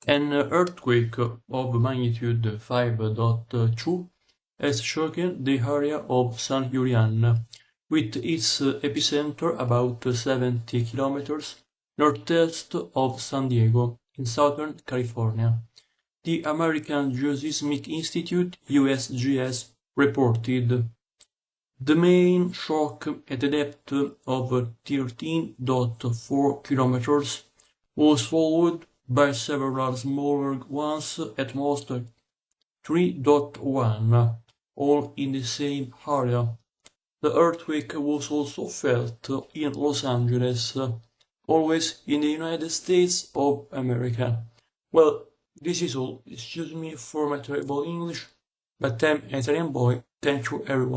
An earthquake of magnitude 5.2 has shaken the area of San Julian, with its epicenter about 70 kilometers northeast of San Diego, in Southern California. The American Geosseismic Institute (USGS) reported. The main shock at a depth of 13.4 kilometers was followed by several smaller ones at most 3.1, all in the same area. The earthquake was also felt in Los Angeles, always in the United States of America. Well, this is all. Excuse me for my terrible English, but I'm an Italian boy. Thank you everyone.